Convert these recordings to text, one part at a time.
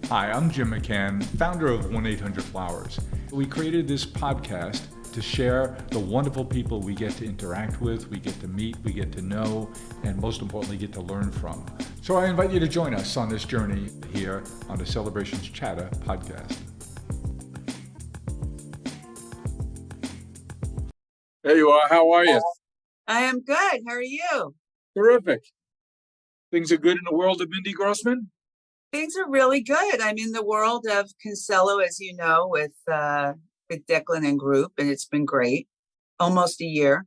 Hi, I'm Jim McCann, founder of 1-800-Flowers. We created this podcast to share the wonderful people we get to interact with, we get to meet, we get to know, and most importantly, get to learn from. So I invite you to join us on this journey here on the Celebrations Chatter podcast. There you are. How are you? I am good. How are you? Terrific. Things are good in the world of Mindy Grossman? Things are really good. I'm in the world of Consello, as you know, with Declan and Group, and it's been great. Almost a year.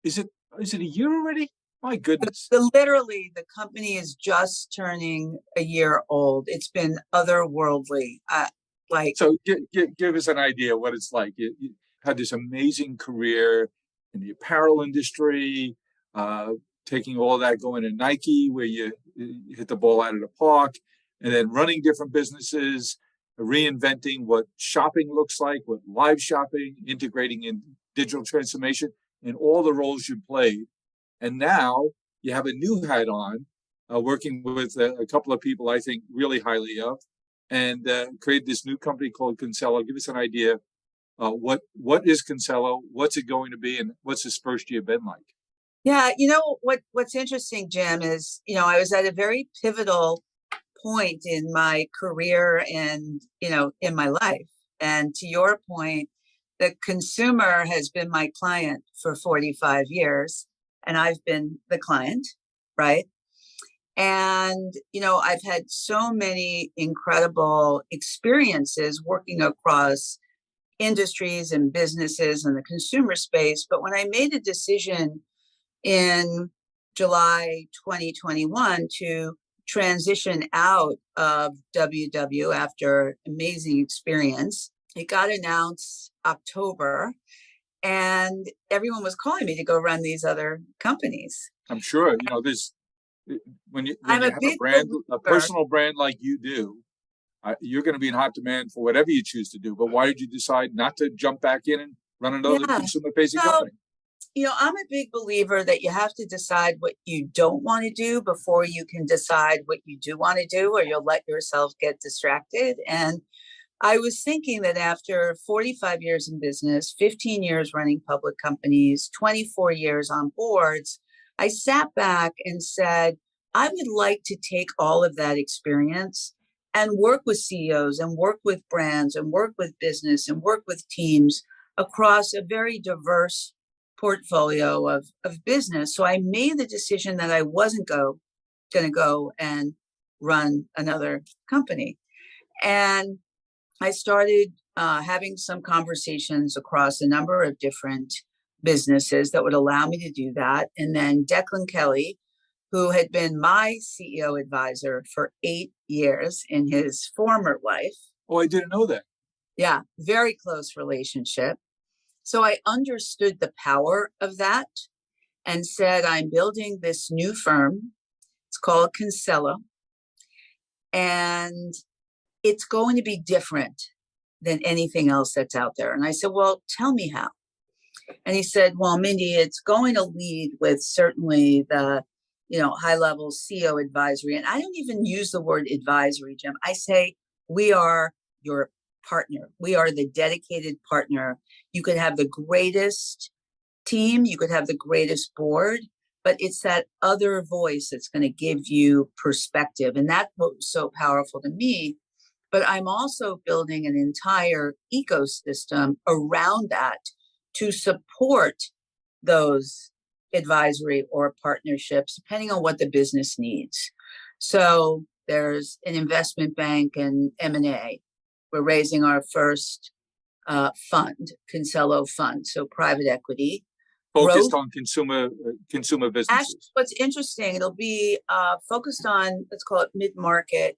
Is it a year already? My goodness. Literally, the company is just turning a year old. It's been otherworldly. So give us an idea what it's like. You had this amazing career in the apparel industry, taking all that, going to Nike, where you hit the ball out of the park, and then running different businesses, reinventing what shopping looks like, what live shopping, integrating in digital transformation, and all the roles you played. And now you have a new hat on, working with a couple of people I think really highly of, and created this new company called Consello. Give us an idea. What is Consello? What's it going to be? And what's this first year been like? Yeah, what's interesting, Jim, is, I was at a very pivotal point in my career and, in my life. And to your point, the consumer has been my client for 45 years, and I've been the client, right? And, I've had so many incredible experiences working across industries and businesses in the consumer space. But when I made a decision in July 2021 to transition out of WW after amazing experience, it got announced October, and everyone was calling me to go run these other companies. I'm sure, this when you have a brand, a personal brand like you do, you're going to be in hot demand for whatever you choose to do. But why did you decide not to jump back in and run another consumer-facing company? I'm a big believer that you have to decide what you don't want to do before you can decide what you do want to do, or you'll let yourself get distracted. And I was thinking that after 45 years in business, 15 years running public companies, 24 years on boards, I sat back and said, I would like to take all of that experience and work with CEOs and work with brands and work with business and work with teams across a very diverse portfolio of business. So I made the decision that I wasn't going to go and run another company. And I started having some conversations across a number of different businesses that would allow me to do that. And then Declan Kelly, who had been my CEO advisor for 8 years in his former life. Oh, I didn't know that. Yeah, very close relationship. So I understood the power of that and said, I'm building this new firm. It's called Consello. And it's going to be different than anything else that's out there. And I said, well, tell me how. And he said, well, Mindy, it's going to lead with certainly the, high-level CEO advisory. And I don't even use the word advisory, Jim. I say, we are your partner. We are the dedicated partner. You could have the greatest team, you could have the greatest board, but it's that other voice that's going to give you perspective. And that's what was so powerful to me. But I'm also building an entire ecosystem around that to support those advisory or partnerships, depending on what the business needs. So there's an investment bank and M&A. We're raising our first fund, Consello Fund, so private equity. Focused on consumer businesses. Actually, what's interesting, it'll be focused on, let's call it mid-market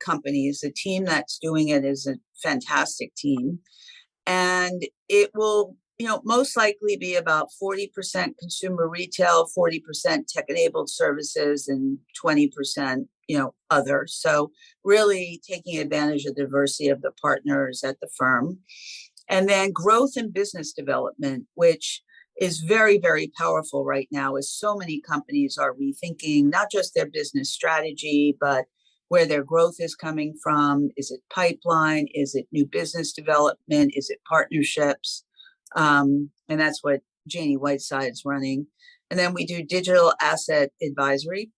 companies. The team that's doing it is a fantastic team. And it will, most likely be about 40% consumer retail, 40% tech-enabled services, and 20%, other. So really taking advantage of the diversity of the partners at the firm. And then growth and business development, which is very, very powerful right now, as so many companies are rethinking not just their business strategy, but where their growth is coming from. Is it pipeline? Is it new business development? Is it partnerships? And that's what Janie Whiteside's running. And then we do digital asset advisory.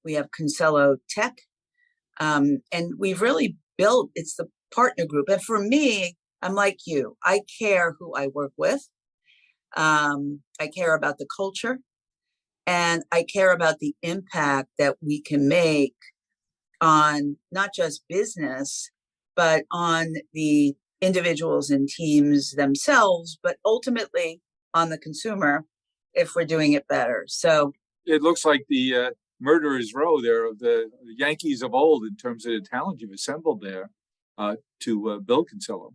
We have Consello Tech. And we've really built, it's the partner group. And for me, I'm like you, I care who I work with. I care about the culture, and I care about the impact that we can make on not just business, but on the individuals and teams themselves, but ultimately on the consumer if we're doing it better. So It looks like the murderer's row there of the Yankees of old in terms of the talent you've assembled there to build Consello.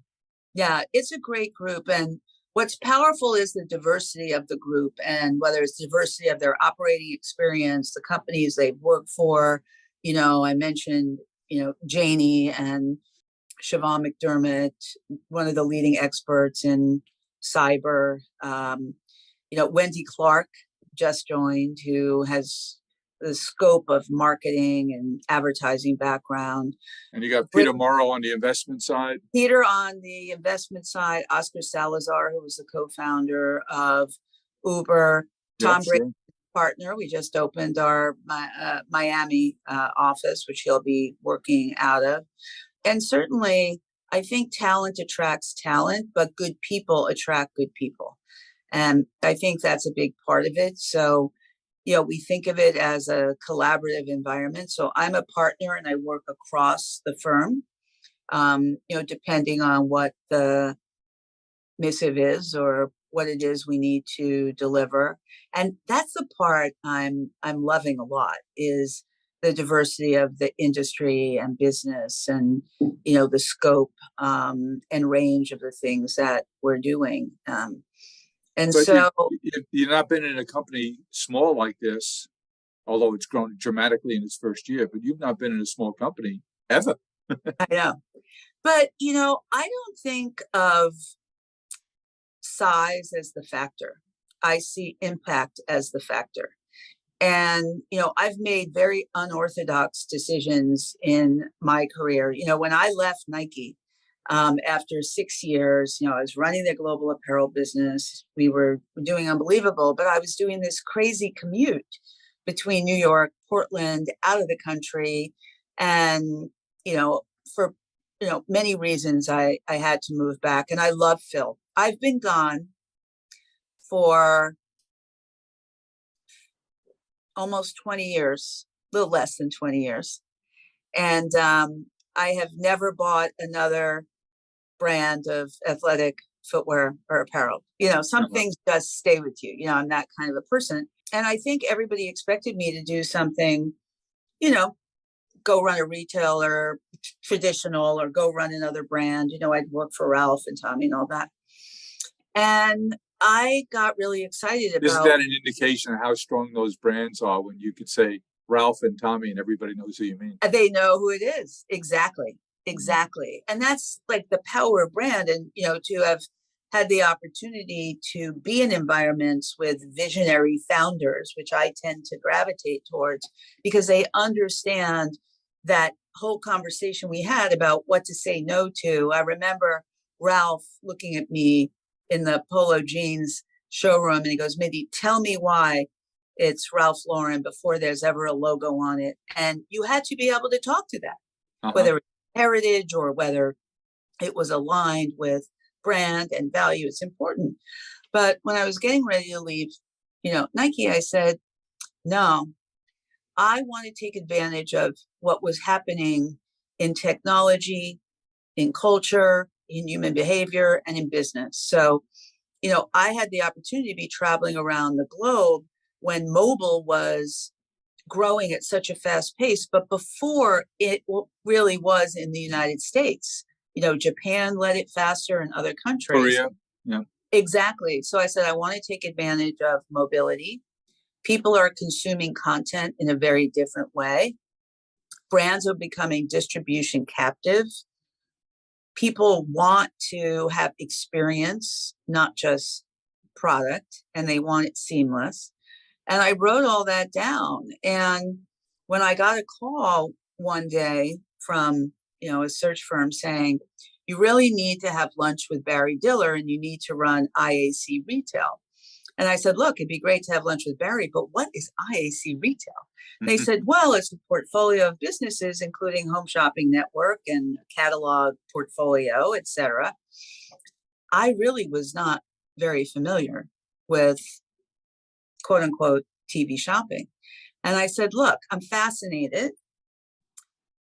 yeah, it's a great group. And what's powerful is the diversity of the group, and whether it's diversity of their operating experience, the companies they've worked for. I mentioned, Janie and Siobhan McDermott, one of the leading experts in cyber. Wendy Clark just joined, who has the scope of marketing and advertising background. And you got Peter Morrow on the investment side. Peter on the investment side, Oscar Salazar, who was the co-founder of Uber, Tom Brady, partner. We just opened our Miami office, which he'll be working out of. And certainly, I think talent attracts talent, but good people attract good people. And I think that's a big part of it. So, we think of it as a collaborative environment. So I'm a partner and I work across the firm, depending on what the missive is or what it is we need to deliver. And that's the part I'm loving a lot, is the diversity of the industry and business, and the scope and range of the things that we're doing. And but so you've not been in a company small like this, although it's grown dramatically in its first year, but you've not been in a small company ever. I know. But, I don't think of size as the factor. I see impact as the factor. And, I've made very unorthodox decisions in my career. When I left Nike, after 6 years, I was running the global apparel business. We were doing unbelievable, but I was doing this crazy commute between New York, Portland, out of the country. And, for, many reasons, I had to move back. And I love Phil. I've been gone for almost 20 years, a little less than 20 years. And I have never bought another brand of athletic footwear or apparel. Some things just stay with you. I'm that kind of a person. And I think everybody expected me to do something, go run a retailer, traditional, or go run another brand. I'd work for Ralph and Tommy and all that. And I got really excited about. Isn't that an indication of how strong those brands are when you could say Ralph and Tommy and everybody knows who you mean? They know who it is. Exactly. And that's like the power of brand. And, to have had the opportunity to be in environments with visionary founders, which I tend to gravitate towards, because they understand that whole conversation we had about what to say no to. I remember Ralph looking at me in the Polo Jeans showroom and he goes, "Mindy, tell me why it's Ralph Lauren before there's ever a logo on it." And you had to be able to talk to that, whether it's heritage or whether it was aligned with brand and value. It's important. But when I was getting ready to leave, Nike, I said, no, I want to take advantage of what was happening in technology, in culture, in human behavior, and in business. So, I had the opportunity to be traveling around the globe when mobile was growing at such a fast pace, but before it really was in the United States. Japan led it faster in other countries. Korea, yeah. Exactly. So I said, I want to take advantage of mobility. People are consuming content in a very different way. Brands are becoming distribution captive. People want to have experience, not just product, and they want it seamless. And I wrote all that down. And when I got a call one day from, a search firm saying, you really need to have lunch with Barry Diller and you need to run IAC retail. And I said, look, it'd be great to have lunch with Barry, but what is IAC retail? They said, well, it's a portfolio of businesses, including Home Shopping Network and catalog portfolio, et cetera. I really was not very familiar with quote unquote TV shopping. And I said, look, I'm fascinated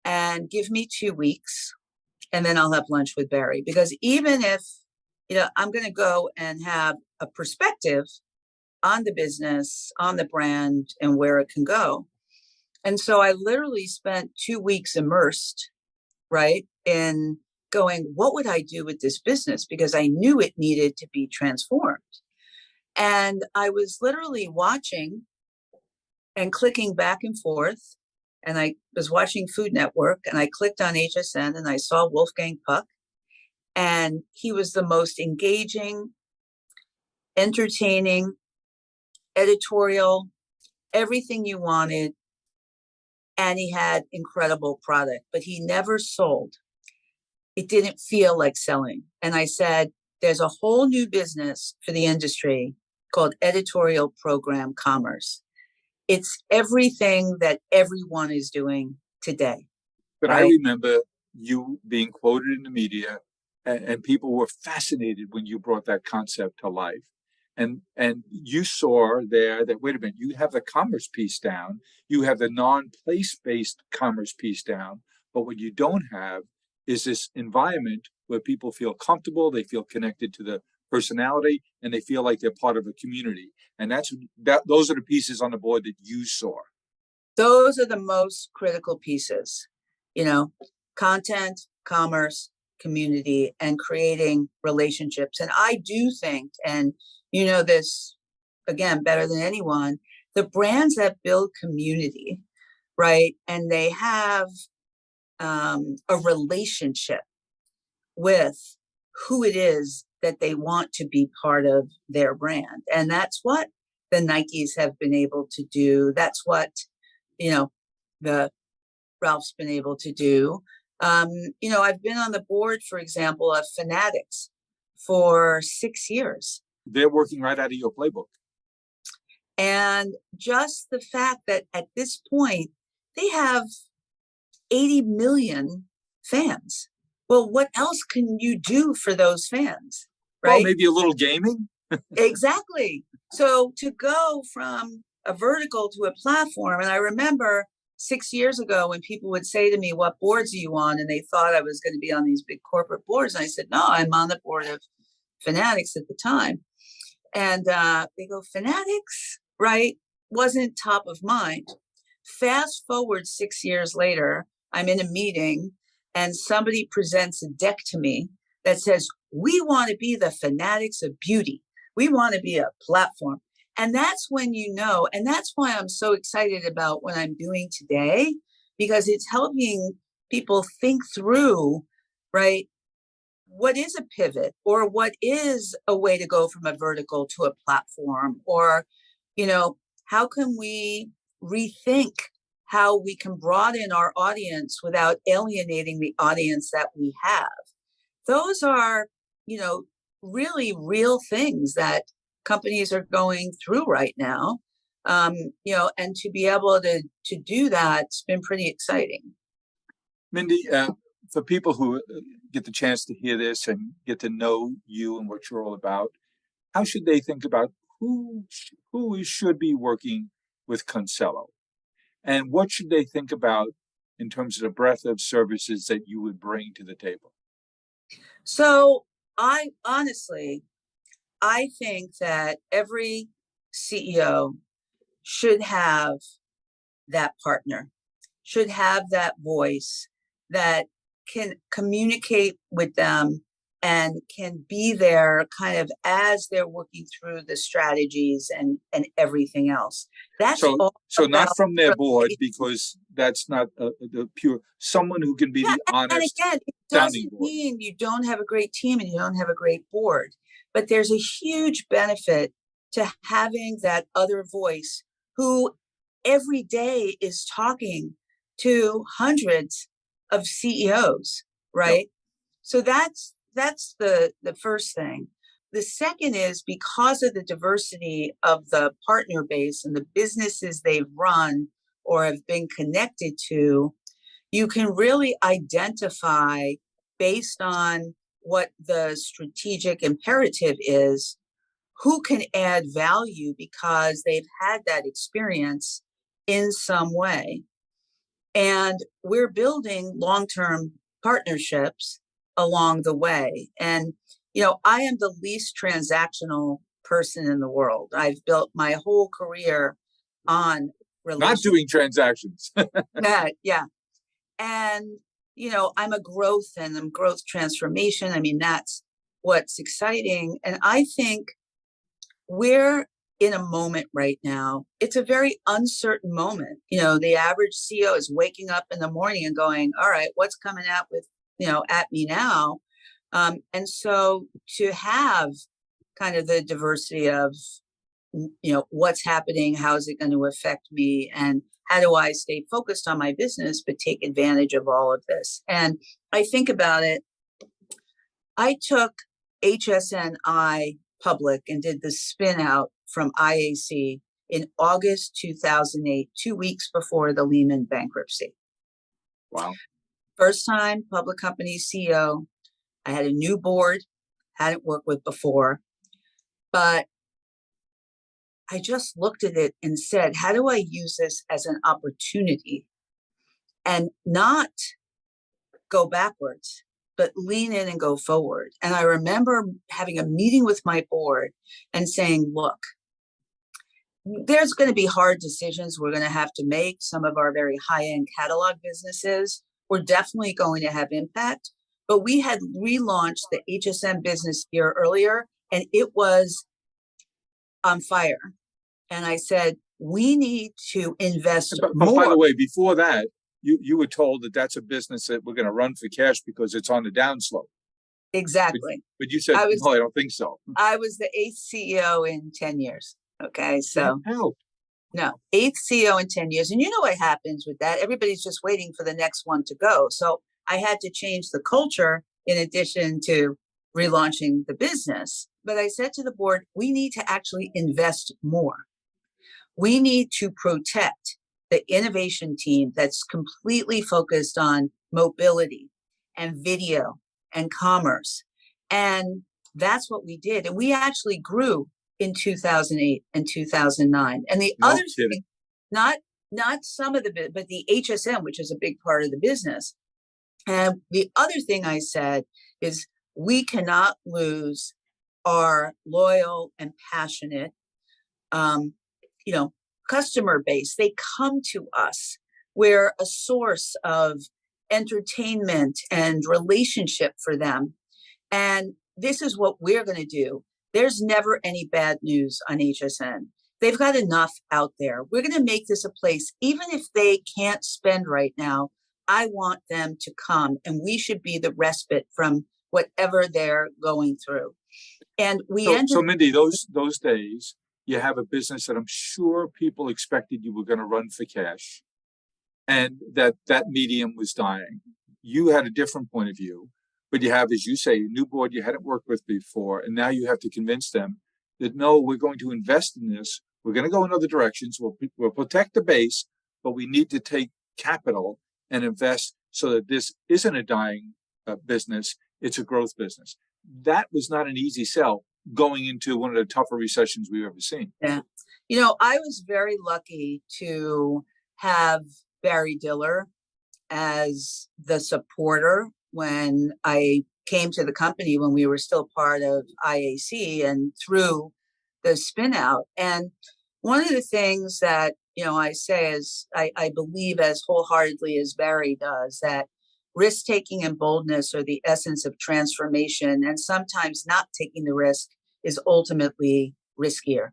and give me 2 weeks and then I'll have lunch with Barry. Because even if, I'm going to go and have a perspective on the business, on the brand, and where it can go. And so I literally spent 2 weeks immersed, right, in going, what would I do with this business? Because I knew it needed to be transformed. And I was literally watching and clicking back and forth. And I was watching Food Network and I clicked on HSN and I saw Wolfgang Puck. And he was the most engaging, entertaining, editorial, everything you wanted. And he had incredible product, but he never sold. It didn't feel like selling. And I said, there's a whole new business for the industry called editorial program commerce. It's everything that everyone is doing today. But I right? remember you being quoted in the media, and people were fascinated when you brought that concept to life. And you saw there that, wait a minute, you have the commerce piece down, you have the non-place-based commerce piece down, but what you don't have is this environment where people feel comfortable, they feel connected to the personality, and they feel like they're part of a community. And those are the pieces on the board that you saw. Those are the most critical pieces, content, commerce, community, and creating relationships. And I do think, and this again better than anyone, the brands that build community, right, and they have a relationship with who it is that they want to be part of their brand. And that's what the Nikes have been able to do. That's what, the Ralph's been able to do. I've been on the board, for example, of Fanatics for 6 years. They're working right out of your playbook. And just the fact that at this point, they have 80 million fans. Well, what else can you do for those fans? Right? Well, maybe a little gaming. Exactly. So to go from a vertical to a platform, and I remember 6 years ago when people would say to me, what boards are you on? And they thought I was going to be on these big corporate boards. And I said, no, I'm on the board of Fanatics at the time. And they go, Fanatics, right? Wasn't top of mind. Fast forward 6 years later, I'm in a meeting and somebody presents a deck to me that says, we want to be the Fanatics of beauty. We want to be a platform. And that's when and that's why I'm so excited about what I'm doing today, because it's helping people think through, right, what is a pivot or what is a way to go from a vertical to a platform, or, how can we rethink how we can broaden our audience without alienating the audience that we have. Those are, really real things that companies are going through right now. And to be able to do that's been pretty exciting. Mindy, for people who get the chance to hear this and get to know you and what you're all about, how should they think about who should be working with Consello? And what should they think about in terms of the breadth of services that you would bring to the table? So I think that every CEO should have that partner, should have that voice that can communicate with them and can be there kind of as they're working through the strategies and everything else. That's so not from their board, relationship. because that's not the pure, someone who can be Yeah, the honest. and again, it sounding doesn't board. mean you don't have a great team and you don't have a great board, but there's a huge benefit to having that other voice who every day is talking to hundreds of CEOs, Yep. right? So that's the first thing. The second is because of the diversity of the partner base and the businesses they've run or have been connected to, you can really identify based on what the strategic imperative is, who can add value because they've had that experience in some way. And we're building long-term partnerships along the way. And, I am the least transactional person in the world. I've built my whole career on Not relationships. doing transactions. Yeah, yeah. And, I'm a growth and I'm growth transformation. I mean, that's what's exciting. And I think we're in a moment right now. It's a very uncertain moment. The average CEO is waking up in the morning and going, all right, what's coming out at me now? And so to have kind of the diversity of, what's happening, how is it going to affect me, and how do I stay focused on my business, but take advantage of all of this? And I think about it. I took HSNI public and did the spin out from IAC in August 2008, 2 weeks before the Lehman bankruptcy. Wow. First time public company CEO. I had a new board, hadn't worked with before, but I just looked at it and said, how do I use this as an opportunity and not go backwards, but lean in and go forward? And I remember having a meeting with my board and saying, look, there's going to be hard decisions we're going to have to make. Some of our very high-end catalog businesses were definitely going to have impact, but we had relaunched the HSN business year earlier and it was on fire. And I said, we need to invest But by more. the way, before that, you were told that that's a business that we're going to run for cash because it's on the downslope. Exactly. But you said, no, I don't think so. I was the 8th CEO in 10 years. Okay. So no, 8th CEO in 10 years. And you know what happens with that? Everybody's just waiting for the next one to go. So I had to change the culture in addition to relaunching the business. But I said to the board, we need to actually invest more. We need to protect the innovation team that's completely focused on mobility and video and commerce. And that's what we did. And we actually grew in 2008 and 2009. And the other thing, not some of the, but the HSM, which is a big part of the business. And the other thing I said is we cannot lose our loyal and passionate customer base. They come to us. We're a source of entertainment and relationship for them. And this is what we're going to do. There's never any bad news on HSN. They've got enough out there. We're going to make this a place, even if they can't spend right now, I want them to come and we should be the respite from whatever they're going through. And so Mindy, those days, you have a business that I'm sure people expected you were going to run for cash and that medium was dying. You had a different point of view, but you have, as you say, a new board you hadn't worked with before. And now you have to convince them that, no, we're going to invest in this. We're going to go in other directions. We'll protect the base, but we need to take capital and invest so that this isn't a dying business. It's a growth business. That was not an easy sell going into one of the tougher recessions we've ever seen. Yeah. I was very lucky to have Barry Diller as the supporter when I came to the company when we were still part of IAC and through the spin out. And one of the things that, I say is I believe as wholeheartedly as Barry does that risk-taking and boldness are the essence of transformation. And sometimes not taking the risk is ultimately riskier,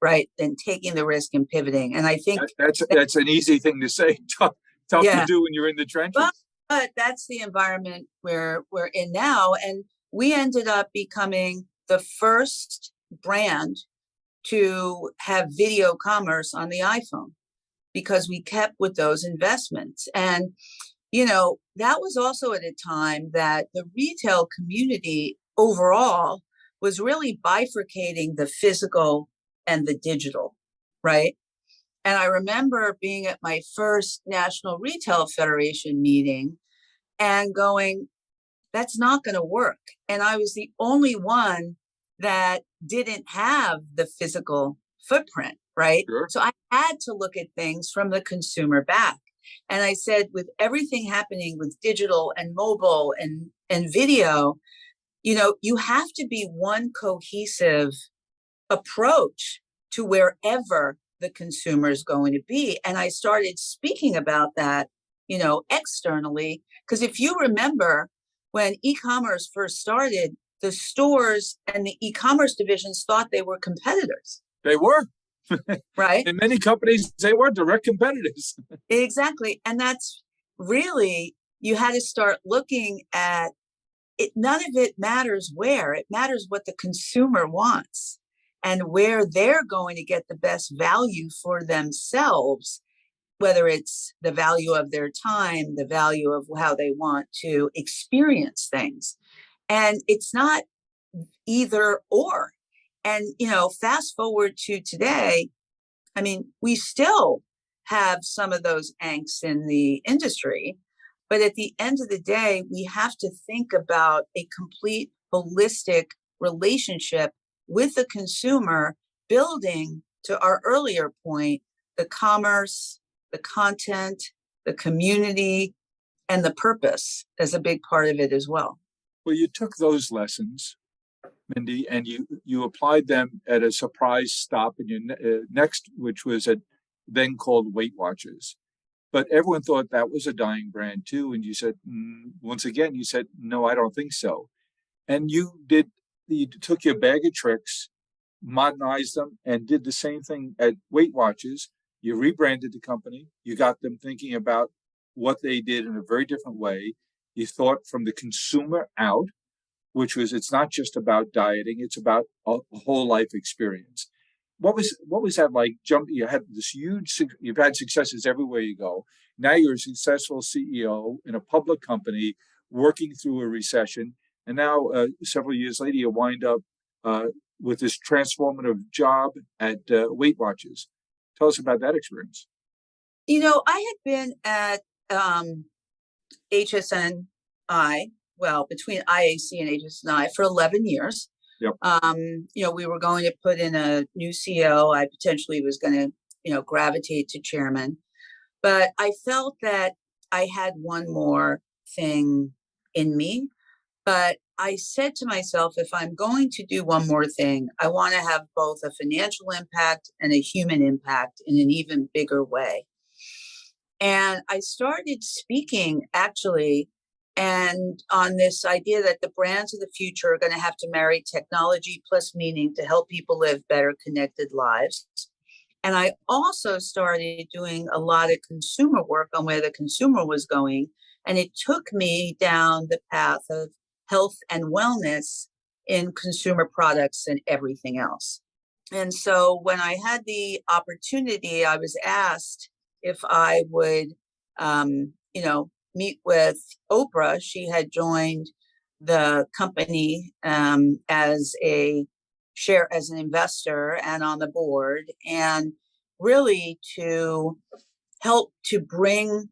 right, than taking the risk and pivoting. And I think that's an easy thing to say, tough to do when you're in the trenches. But that's the environment where we're in now. And we ended up becoming the first brand to have video commerce on the iPhone. because we kept with those investments. And, that was also at a time that the retail community overall was really bifurcating the physical and the digital, right? And I remember being at my first National Retail Federation meeting and going, that's not going to work. And I was the only one that didn't have the physical footprint, right? Sure. So I had to look at things from the consumer back. And I said, with everything happening with digital and mobile and video, you have to be one cohesive approach to wherever the consumer is going to be. And I started speaking about that, externally, because if you remember when e-commerce first started, the stores and the e-commerce divisions thought they were competitors. They were. Right? In many companies, they were direct competitors. Exactly. And that's really, you had to start looking at it. None of it matters where, it matters what the consumer wants and where they're going to get the best value for themselves, whether it's the value of their time, the value of how they want to experience things. And it's not either or. And, fast forward to today, I mean, we still have some of those angst in the industry, but at the end of the day, we have to think about a complete holistic relationship with the consumer, building, to our earlier point, the commerce, the content, the community, and the purpose as a big part of it as well. Well, you took those lessons, Mindy, and you applied them at a surprise stop in your next, which was then called Weight Watchers. But everyone thought that was a dying brand too. And you said, once again, you said, no, I don't think so. And you took your bag of tricks, modernized them, and did the same thing at Weight Watchers. You rebranded the company. You got them thinking about what they did in a very different way. You thought from the consumer out, which was, it's not just about dieting, it's about a whole life experience. What was that like? You had this you've had successes everywhere you go. Now you're a successful CEO in a public company working through a recession. And now several years later, you wind up with this transformative job at Weight Watchers. Tell us about that experience. I had been at HSNI, well, between IAC and HSNI for 11 years. Yep. We were going to put in a new CEO. I potentially was going to, gravitate to chairman. But I felt that I had one more thing in me. But I said to myself, if I'm going to do one more thing, I want to have both a financial impact and a human impact in an even bigger way. And I started speaking actually, and on this idea that the brands of the future are going to have to marry technology plus meaning to help people live better connected lives. And I also started doing a lot of consumer work on where the consumer was going. And it took me down the path of health and wellness in consumer products and everything else. And so when I had the opportunity, I was asked if I would, meet with Oprah. She had joined the company as an investor and on the board, and really to help to bring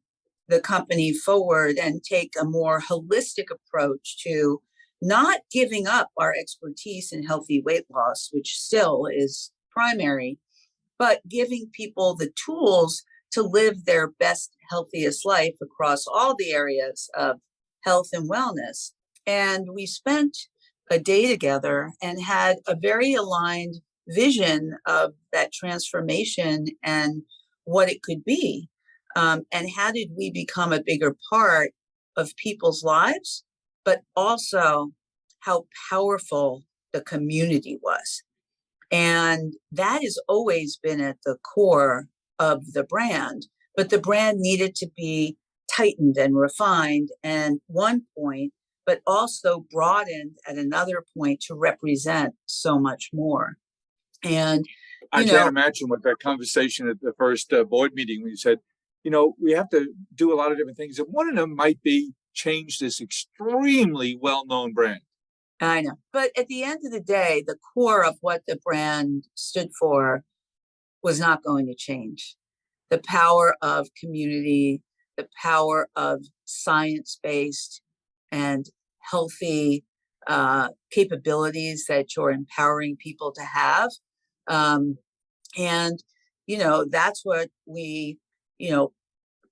the company forward and take a more holistic approach to not giving up our expertise in healthy weight loss, which still is primary, but giving people the tools to live their best, healthiest life across all the areas of health and wellness. And we spent a day together and had a very aligned vision of that transformation and what it could be. And how did we become a bigger part of people's lives, but also how powerful the community was. And that has always been at the core of the brand, but the brand needed to be tightened and refined at one point, but also broadened at another point to represent so much more. And, I can't imagine what that conversation at the first board meeting when you said, we have to do a lot of different things. And one of them might be change this extremely well-known brand. I know. But at the end of the day, the core of what the brand stood for was not going to change. The power of community, the power of science-based and healthy capabilities that you're empowering people to have. And, that's what we,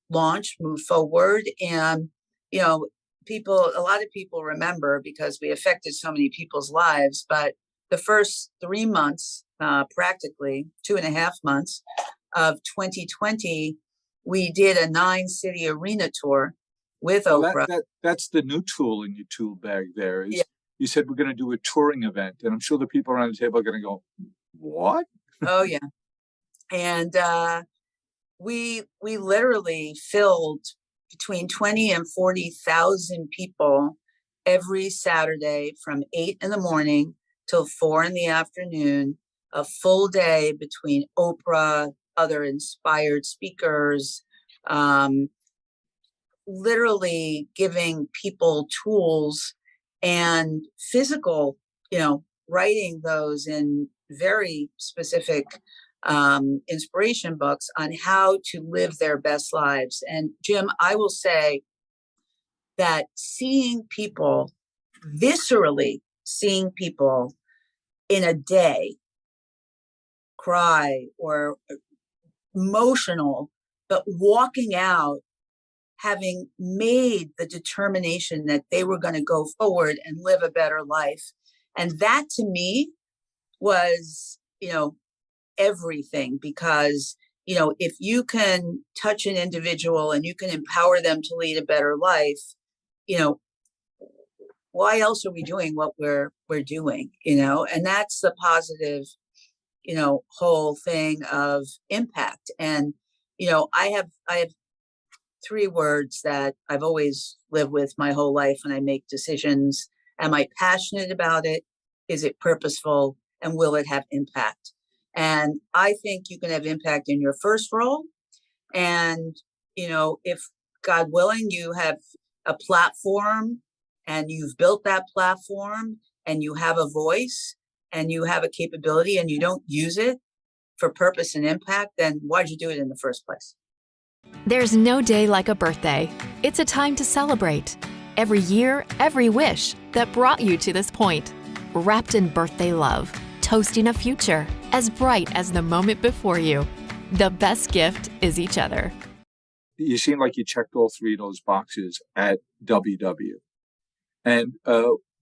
launch, move forward. And, a lot of people remember because we affected so many people's lives, but the first 3 months, practically 2.5 months of 2020, we did a 9-city arena tour with Oprah. That's the new tool in your tool bag there is, yeah. You said we're going to do a touring event, and I'm sure the people around the table are going to go, what? Oh, yeah. And we literally filled between 20 and 40,000 people every Saturday from 8 in the morning till 4 in the afternoon, a full day between Oprah, other inspired speakers, literally giving people tools and physical, writing those in very specific inspiration books on how to live their best lives. And Jim, I will say that viscerally seeing people in a day cry or emotional, but walking out having made the determination that they were going to go forward and live a better life. And that to me was, everything, because, if you can touch an individual and you can empower them to lead a better life, why else are we doing what we're doing, and that's the positive, whole thing of impact. And, I have 3 words that I've always lived with my whole life when I make decisions. Am I passionate about it? Is it purposeful? And will it have impact? And I think you can have impact in your first role. And, if God willing, you have a platform and you've built that platform and you have a voice and you have a capability and you don't use it for purpose and impact, then why'd you do it in the first place? There's no day like a birthday. It's a time to celebrate. Every year, every wish that brought you to this point. Wrapped in birthday love, toasting a future as bright as the moment before you. The best gift is each other. You seem like you checked all 3 of those boxes at WW. And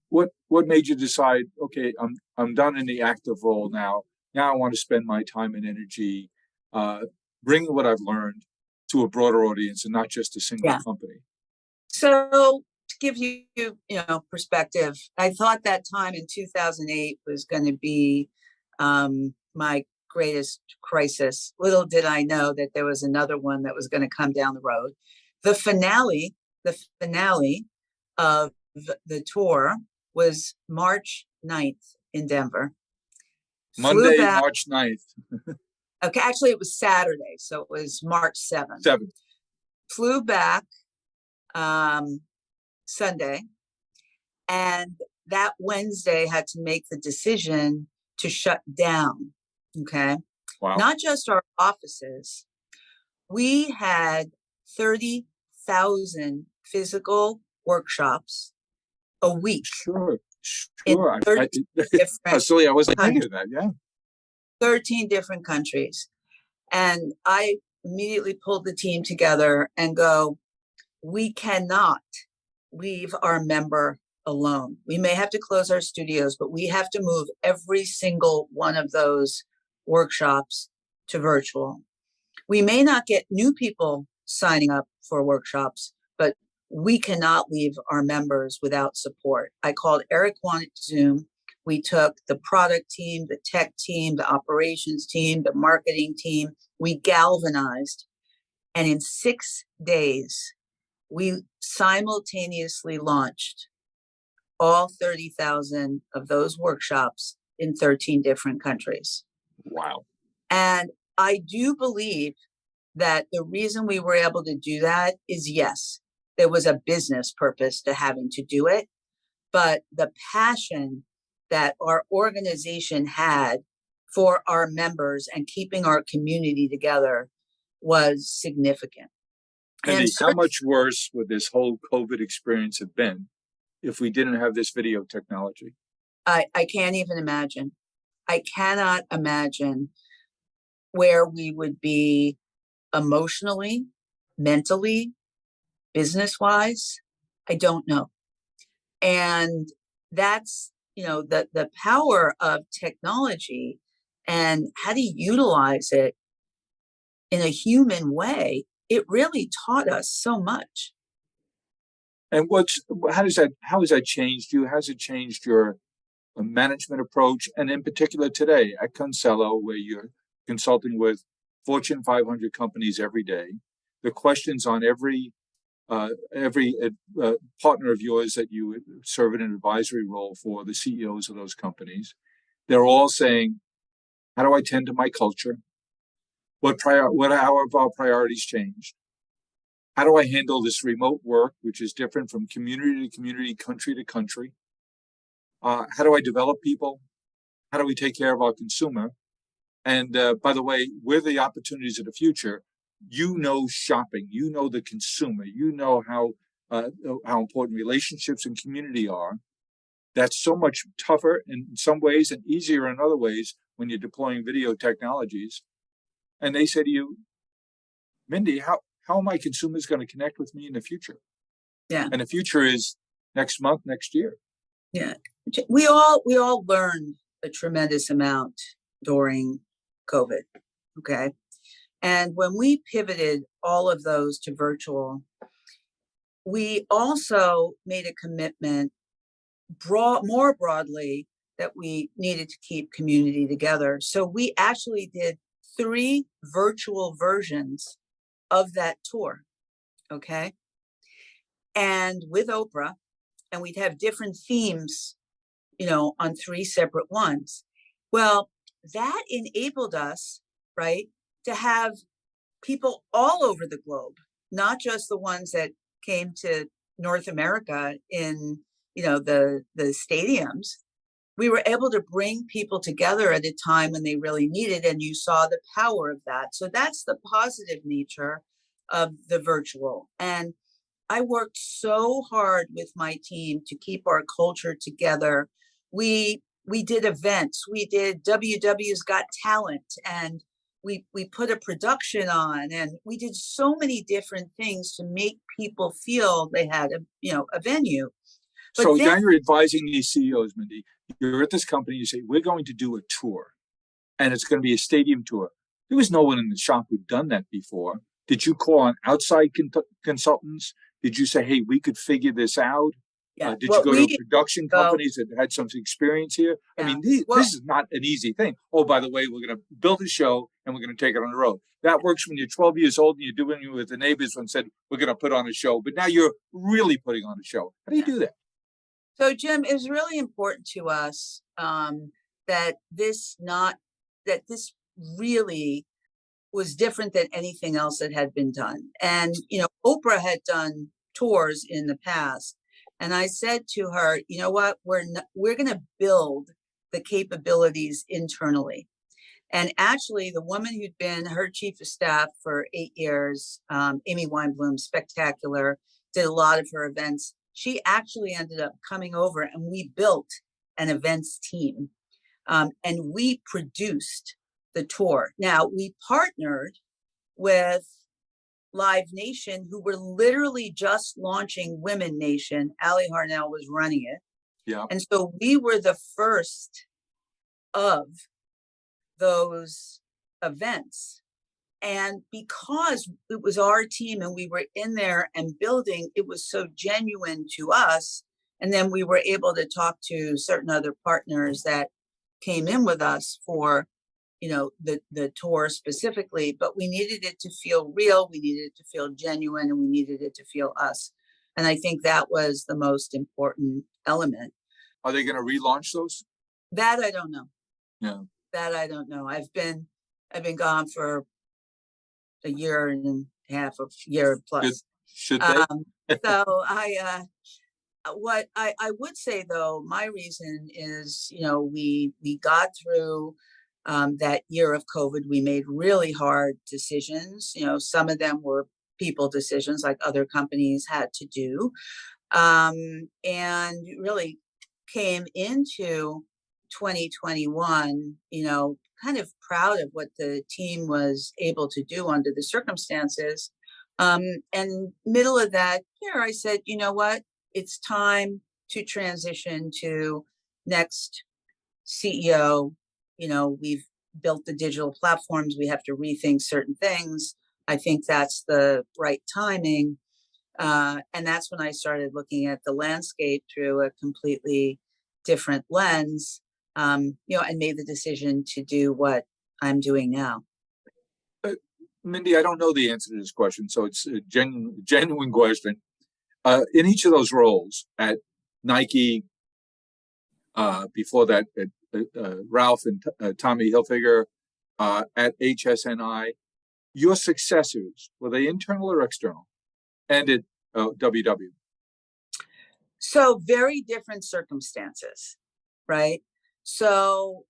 what made you decide, okay, I'm done in the active role now. Now I want to spend my time and energy bringing what I've learned to a broader audience and not just a single company. So to give you, perspective, I thought that time in 2008 was going to be my greatest crisis. Little did I know that there was another one that was going to come down the road. The finale of the tour was March 9th in Denver. Monday, March 9th. Okay, actually it was Saturday, so it was March 7th. Flew back Sunday, and that Wednesday had to make the decision to shut down. Okay. Wow. Not just our offices. We had 30,000 physical workshops a week. Sure. Silly, I wasn't thinking of that. Yeah. 13 different countries. And I immediately pulled the team together and go, we cannot leave our member alone. We may have to close our studios, but we have to move every single one of those workshops to virtual. We may not get new people signing up for workshops, but we cannot leave our members without support. I called Eric Wanted Zoom. We took the product team, the tech team, the operations team, the marketing team. We galvanized. And in 6 days, we simultaneously launched all 30,000 of those workshops in 13 different countries. Wow. And I do believe that the reason we were able to do that is, yes, there was a business purpose to having to do it, but the passion that our organization had for our members and keeping our community together was significant. And Mindy, how much worse would this whole COVID experience have been if we didn't have this video technology? I can't even imagine. I cannot imagine where we would be emotionally, mentally, business wise. I don't know. And that's, the power of technology and how to utilize it in a human way. It really taught us so much. And how has that changed you? Has it changed your management approach? And in particular today at Consello, where you're consulting with Fortune 500 companies every day, the questions on every partner of yours that you serve in an advisory role for, the CEOs of those companies, they're all saying, how do I tend to my culture? How have our priorities changed? How do I handle this remote work, which is different from community to community, country to country? How do I develop people? How do we take care of our consumer? And by the way, where the opportunities of the future, shopping, the consumer, how important relationships and community are. That's so much tougher in some ways and easier in other ways when you're deploying video technologies. And they say to you, Mindy, how are my consumers going to connect with me in the future? Yeah. And the future is next month, next year. Yeah. We all learned a tremendous amount during COVID. Okay. And when we pivoted all of those to virtual, we also made a commitment more broadly that we needed to keep community together. So we actually did 3 virtual versions of that tour. Okay. And with Oprah, and we'd have different themes, on 3 separate ones. Well, that enabled us, right, to have people all over the globe, not just the ones that came to North America in, the stadiums. We were able to bring people together at a time when they really needed, and you saw the power of that. So that's the positive nature of the virtual. And I worked so hard with my team to keep our culture together. We did events. We did WW's Got Talent, and we put a production on, and we did so many different things to make people feel they had a venue. But so now you're advising these CEOs, Mindy. You're at this company. You say we're going to do a tour, and it's going to be a stadium tour. There was no one in the shop who'd done that before. Did you call on outside consultants? Did you say, hey, we could figure this out? Yeah. Did you go to production companies that had some experience here? Yeah. I mean, this is not an easy thing. Oh, by the way, we're going to build a show and we're going to take it on the road. That works when you're 12 years old and you're doing it with the neighbors and said, we're going to put on a show. But now you're really putting on a show. How do you do that? So, Jim, it was really important to us that this really was different than anything else that had been done. And, Oprah had done tours in the past. And I said to her, you know what, we're going to build the capabilities internally. And actually, the woman who'd been her chief of staff for 8 years, Amy Weinblum, spectacular, did a lot of her events. She actually ended up coming over and we built an events team and we produced the tour. Now, we partnered with Live Nation, who were literally just launching Women Nation. Allie Harnell was running it. Yeah. And so we were the first of those events. And because it was our team and we were in there and building, it was so genuine to us. And then we were able to talk to certain other partners that came in with us for, the tour specifically, but we needed it to feel real. We needed it to feel genuine, and we needed it to feel us. And I think that was the most important element. Are they going to relaunch those? That I don't know. Yeah. That I don't know. I've been I've been gone for a year and a half, a year Should, plus. should they? Um, so what I would say though, my reason is, we got through that year of COVID. We made really hard decisions. Some of them were people decisions like other companies had to do. And really came into 2021, kind of proud of what the team was able to do under the circumstances. And middle of that year, I said, you know what? It's time to transition to next CEO. We've built the digital platforms. We have to rethink certain things. I think that's the right timing. And that's when I started looking at the landscape through a completely different lens, and made the decision to do what I'm doing now. Mindy, I don't know the answer to this question, so it's a genuine question. In each of those roles at Nike, before that, at Ralph and Tommy Hilfiger, at HSNI, your successors, were they internal or external? And at WW? So very different circumstances, right? So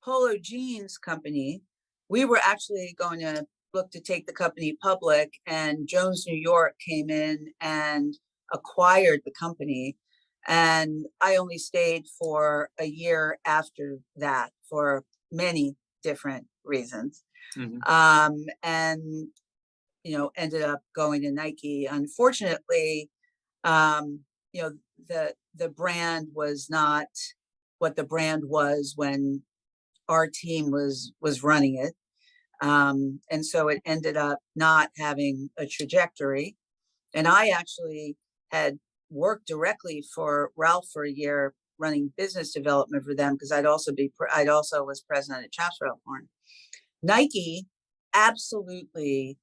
Polo Jeans Company, we were actually going to look to take the company public, and Jones New York came in and acquired the company. And I only stayed for a year after that for many different reasons. Mm-hmm. And, ended up going to Nike. Unfortunately, you know, the brand was not what the brand was when our team was running it. And so it ended up not having a trajectory. And I actually had worked directly for Ralph for a year running business development for them because I'd also was president at Chatsworth Horn. Nike, absolutely,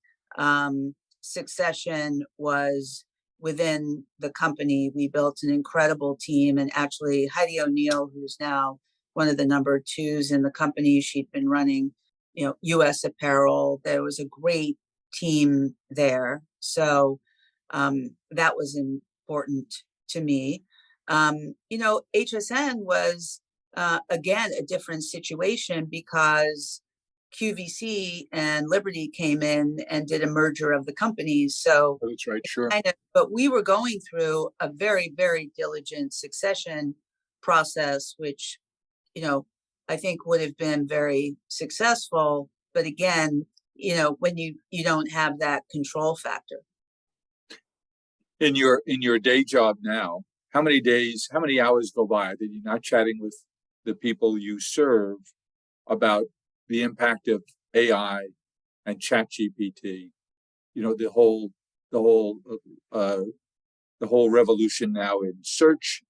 succession was within the company. We built an incredible team, and actually Heidi O'Neill, who's now one of the number twos in the company, she'd been running, U.S. apparel. There was a great team there. So that was important to me. HSN was, again, a different situation because QVC and Liberty came in and did a merger of the companies. So that's right, sure. But we were going through a very, very diligent succession process, which, I think would have been very successful. But again, when you don't have that control factor. In your day job now, how many hours go by that you're not chatting with the people you serve about the impact of AI and ChatGPT? The whole revolution now in search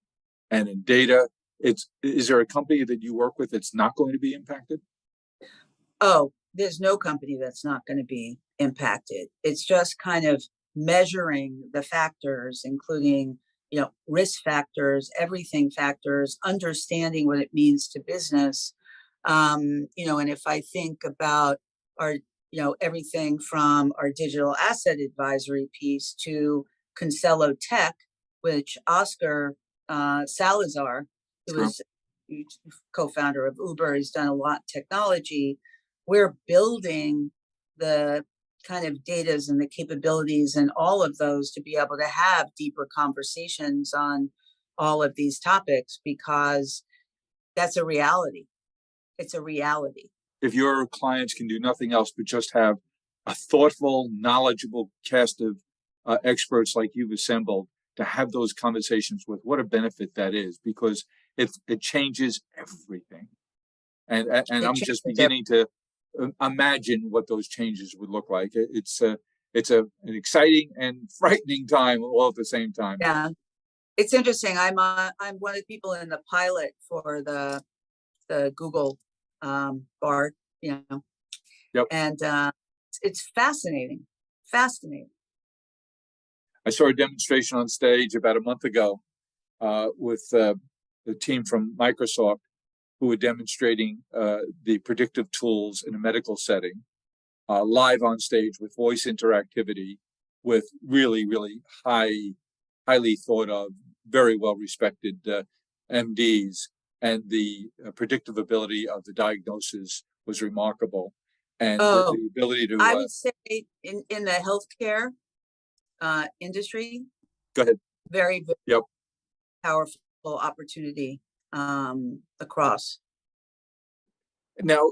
and in data. Is there a company that you work with that's not going to be impacted? Oh, there's no company that's not going to be impacted. It's just kind of measuring the factors, including, risk factors, everything factors, understanding what it means to business. And if I think about our, everything from our digital asset advisory piece to Consello Tech, which Oscar Salazar, who was co-founder of Uber, has done a lot in technology. We're building the kind of datas and the capabilities and all of those to be able to have deeper conversations on all of these topics, because that's a reality. It's a reality. If your clients can do nothing else but just have a thoughtful, knowledgeable cast of experts like you've assembled to have those conversations with, what a benefit that is, because it changes everything. And I'm just beginning to imagine what those changes would look like. It's an exciting and frightening time all at the same time. Yeah, it's interesting. I'm one of the people in the pilot for the Google Bard, Yep. And it's fascinating. I saw a demonstration on stage about a month ago with the team from Microsoft, who were demonstrating the predictive tools in a medical setting, live on stage with voice interactivity, with really, really highly thought of, very well respected MDs, and the predictive ability of the diagnosis was remarkable, and Oh, the ability to I would say in the healthcare industry, go ahead. very, very Yep. powerful opportunity across. Now,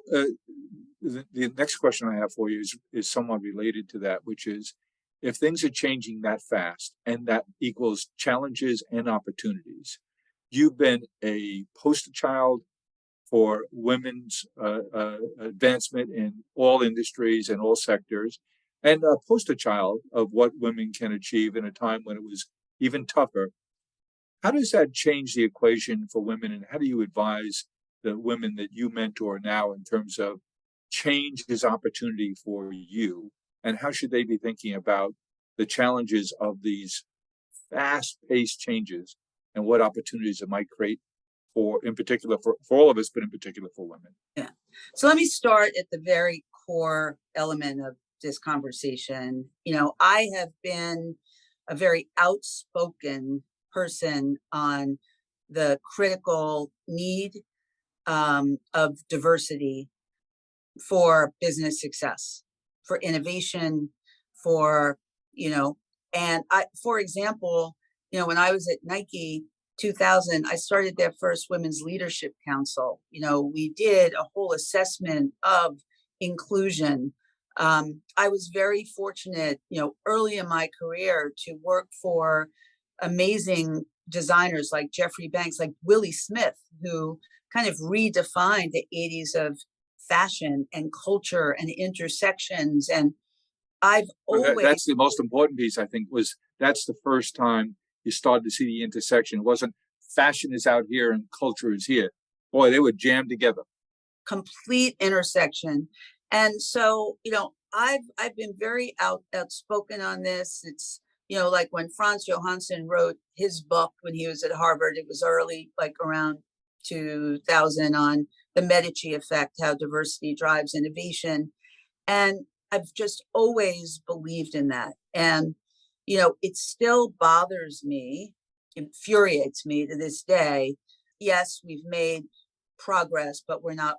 the next question I have for you is somewhat related to that, which is, if things are changing that fast and that equals challenges and opportunities, you've been a poster child for women's advancement in all industries and all sectors, and a poster child of what women can achieve in a time when it was even tougher. How does that change the equation for women, and how do you advise the women that you mentor now in terms of change as opportunity for you, and how should they be thinking about the challenges of these fast-paced changes and what opportunities it might create for, in particular, for all of us, but in particular for women? Yeah. So let me start at the very core element of this conversation. I have been a very outspoken person on the critical need of diversity for business success, for innovation, for, and for example, when I was at Nike 2000, I started their first women's leadership council. We did a whole assessment of inclusion. I was very fortunate, early in my career to work for amazing designers like Jeffrey Banks, like Willie Smith, who kind of redefined the 80s of fashion and culture and intersections. And I've always that's the most important piece, I think, was that's the first time you started to see the intersection. It wasn't fashion is out here and culture is here. Boy, they were jammed together. Complete intersection. And so, I've been very outspoken on this. It's, like when Franz Johansson wrote his book when he was at Harvard, it was early, like around 2000, on the Medici effect, how diversity drives innovation. And I've just always believed in that. And, it still bothers me, infuriates me to this day. Yes, we've made progress, but we're not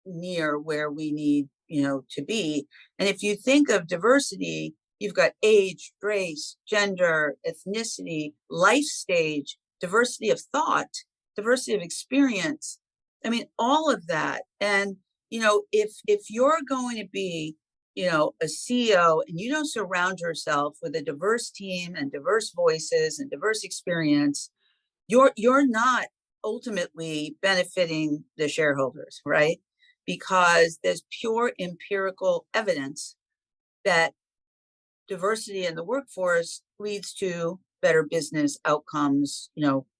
near where we need, to be. And if you think of diversity, you've got age, race, gender, ethnicity, life stage, diversity of thought, diversity of experience. I mean, all of that. And, if you're going to be, a CEO and you don't surround yourself with a diverse team and diverse voices and diverse experience, you're not ultimately benefiting the shareholders, right? Because there's pure empirical evidence that diversity in the workforce leads to better business outcomes,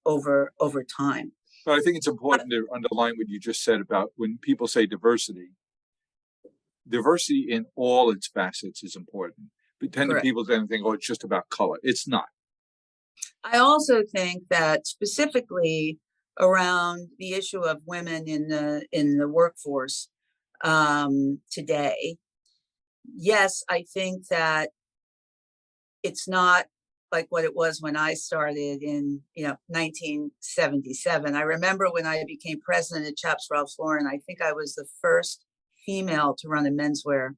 over time. But I think it's important to underline what you just said about when people say diversity in all its facets is important. But people tend to think, oh, it's just about color. It's not. I also think that specifically around the issue of women in the workforce today, yes, I think that it's not like what it was when I started in 1977. I remember when I became president of Chaps Ralph Lauren, I think I was the first female to run a menswear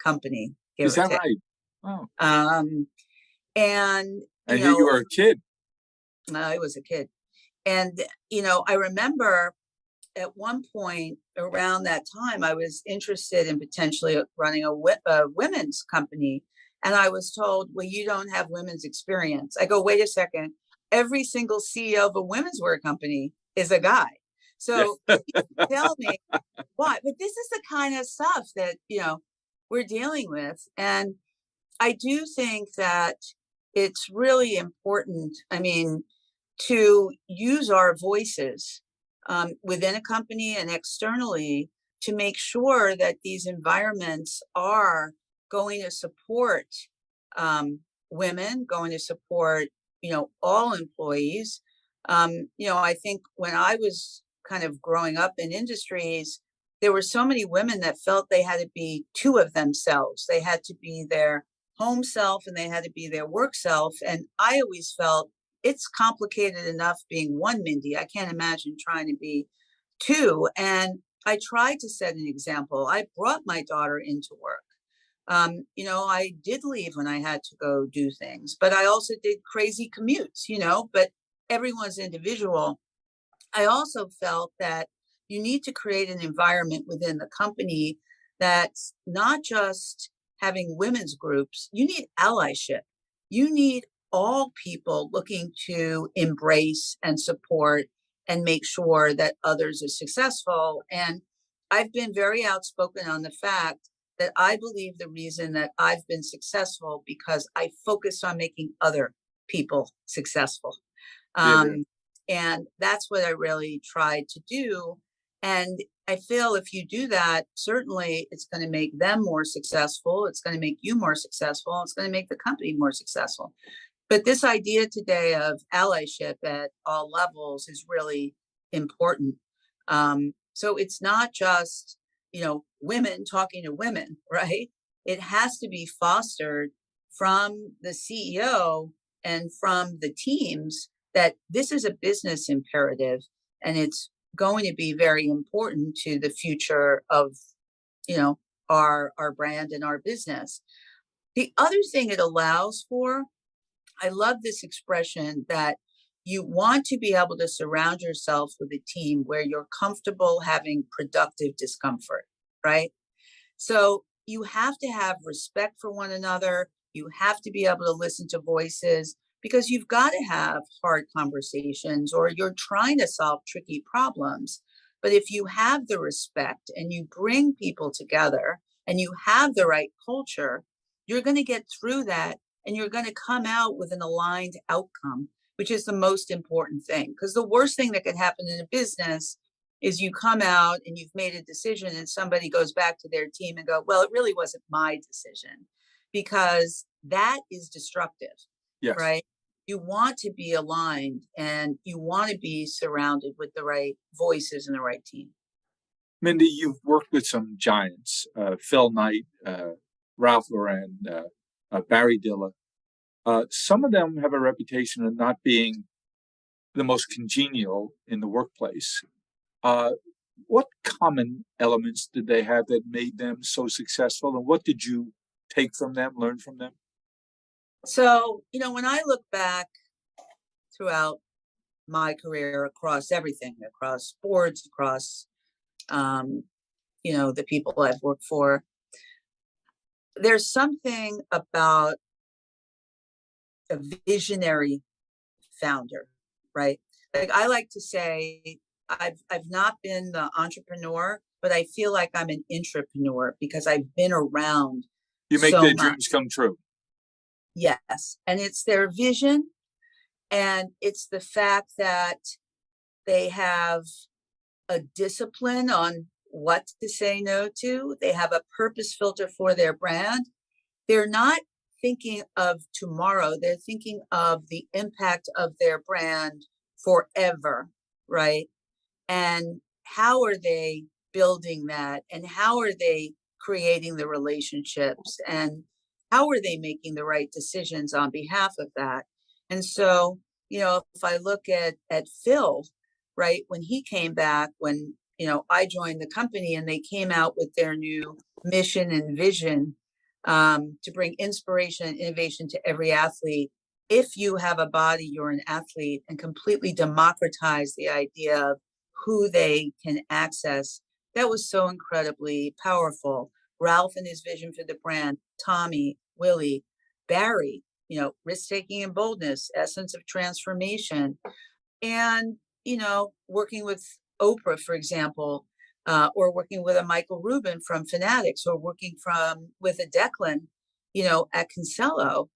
company. Is that right? Oh. And you were a kid. I was a kid. And, I remember at one point around that time, I was interested in potentially running a women's company. And I was told, well, you don't have women's experience. I go, wait a second. Every single CEO of a women's wear company is a guy. So tell me why. But this is the kind of stuff that, we're dealing with. And I do think that it's really important, to use our voices within a company and externally to make sure that these environments are going to support women, going to support, all employees. I think when I was kind of growing up in industries, there were so many women that felt they had to be two of themselves. They had to be their home self and they had to be their work self. And I always felt it's complicated enough being one Mindy. I can't imagine trying to be two. And I tried to set an example. I brought my daughter into work. I did leave when I had to go do things, but I also did crazy commutes, but everyone's individual. I also felt that you need to create an environment within the company that's not just having women's groups. You need allyship. You need all people looking to embrace and support and make sure that others are successful. And I've been very outspoken on the fact that I believe the reason that I've been successful because I focused on making other people successful. Yeah. And that's what I really tried to do. And I feel if you do that, certainly it's going to make them more successful. It's going to make you more successful. It's going to make the company more successful. But this idea today of allyship at all levels is really important. So it's not just, women talking to women, right? It has to be fostered from the CEO and from the teams that this is a business imperative and it's going to be very important to the future of, our brand and our business. The other thing it allows for, I love this expression that you want to be able to surround yourself with a team where you're comfortable having productive discomfort, right? So you have to have respect for one another. You have to be able to listen to voices because you've got to have hard conversations or you're trying to solve tricky problems. But if you have the respect and you bring people together and you have the right culture, you're going to get through that and you're going to come out with an aligned outcome, which is the most important thing. Because the worst thing that could happen in a business is you come out and you've made a decision and somebody goes back to their team and go, well, it really wasn't my decision, because that is destructive, Yes. right? You want to be aligned and you want to be surrounded with the right voices and the right team. Mindy, you've worked with some giants, Phil Knight, Ralph Lauren, Barry Diller. Some of them have a reputation of not being the most congenial in the workplace. What common elements did they have that made them so successful, and what did you take from them, learn from them? So, when I look back throughout my career across everything, across sports, across, the people I've worked for, there's something about a visionary founder, right? Like I like to say, I've not been the entrepreneur, but I feel like I'm an intrapreneur because I've been around You make so their much. dreams come true. Yes. And it's their vision. And it's the fact that they have a discipline on what to say no to. They have a purpose filter for their brand. They're not thinking of tomorrow. They're thinking of the impact of their brand forever, right? And how are they building that? And how are they creating the relationships? And how are they making the right decisions on behalf of that? And so, if I look at Phil, right, when he came back, when, I joined the company and they came out with their new mission and vision to bring inspiration and innovation to every athlete. If you have a body, you're an athlete, and completely democratize the idea of who they can access. That was so incredibly powerful. Ralph and his vision for the brand, Tommy, Willie, Barry, risk taking and boldness, essence of transformation. And, working with Oprah, for example, or working with a Michael Rubin from Fanatics, or working with a Declan, at Consello.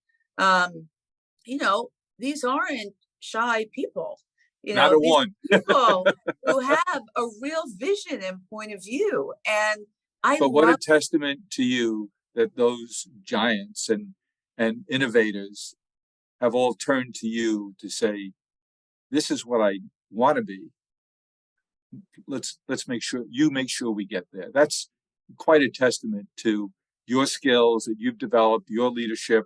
These aren't shy people. Not a These one. people who have a real vision and point of view. And I But what a love testament to you that those giants and innovators have all turned to you to say, this is what I want to be. let's make sure we get there. That's quite a testament to your skills that you've developed, your leadership,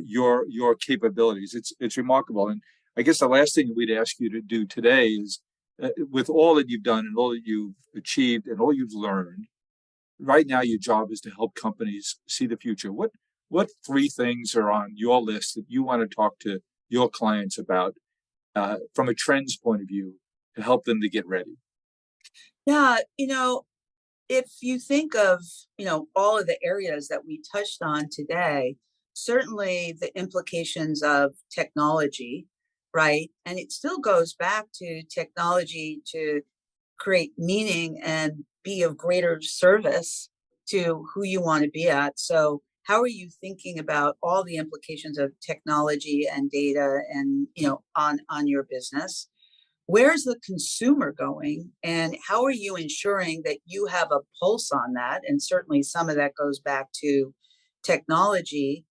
your capabilities. It's remarkable. And I guess the last thing we'd ask you to do today is, with all that you've done and all that you've achieved and all you've learned, right now your job is to help companies see the future. What three things are on your list that you want to talk to your clients about from a trends point of view to help them to get ready? Yeah, if you think of, all of the areas that we touched on today, certainly the implications of technology, right? And it still goes back to technology to create meaning and be of greater service to who you want to be at. So how are you thinking about all the implications of technology and data and, on your business? Where's the consumer going, and how are you ensuring that you have a pulse on that? And certainly some of that goes back to technology.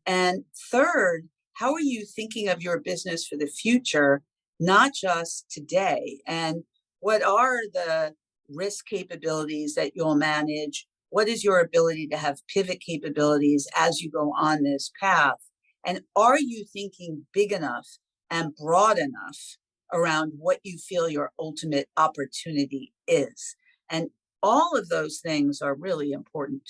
And third, how are you thinking of your business for the future, not just today? And what are the risk capabilities that you'll manage? What is your ability to have pivot capabilities as you go on this path? And are you thinking big enough and broad enough around what you feel your ultimate opportunity is? And all of those things are really important.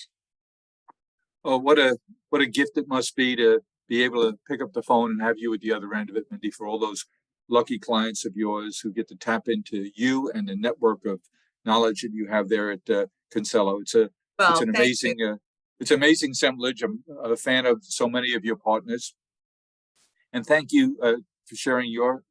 Oh, what a gift it must be to be able to pick up the phone and have you at the other end of it, Mindy, for all those lucky clients of yours who get to tap into you and the network of knowledge that you have there at Consello. It's an amazing it's amazing assemblage. I'm a fan of so many of your partners, and thank you for sharing your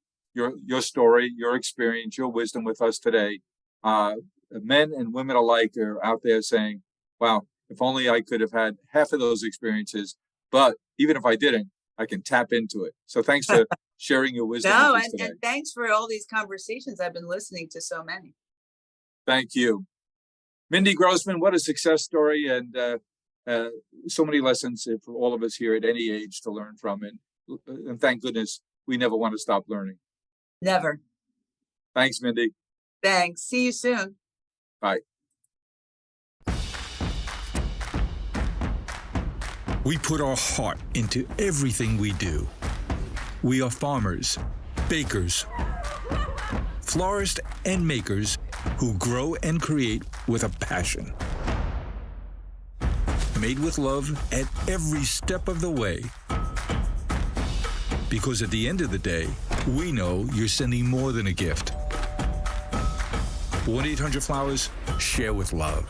story, your experience, your wisdom with us today. Men and women alike are out there saying, "Wow, if only I could have had half of those experiences, but even if I didn't, I can tap into it." So thanks for sharing your wisdom with us today. And thanks for all these conversations. I've been listening to so many. Thank you. Mindy Grossman, what a success story, and so many lessons for all of us here at any age to learn from. And thank goodness we never want to stop learning. Never. Thanks, Mindy. Thanks. See you soon. Bye. We put our heart into everything we do. We are farmers, bakers, florists, and makers who grow and create with a passion. Made with love at every step of the way. Because at the end of the day, we know you're sending more than a gift. 1-800-Flowers, share with love.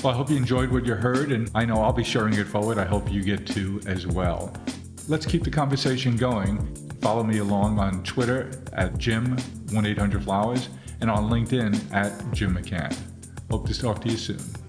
Well, I hope you enjoyed what you heard, and I know I'll be sharing it forward. I hope you get to as well. Let's keep the conversation going. Follow me along on Twitter at Jim1800Flowers and on LinkedIn at Jim McCann. Hope to talk to you soon.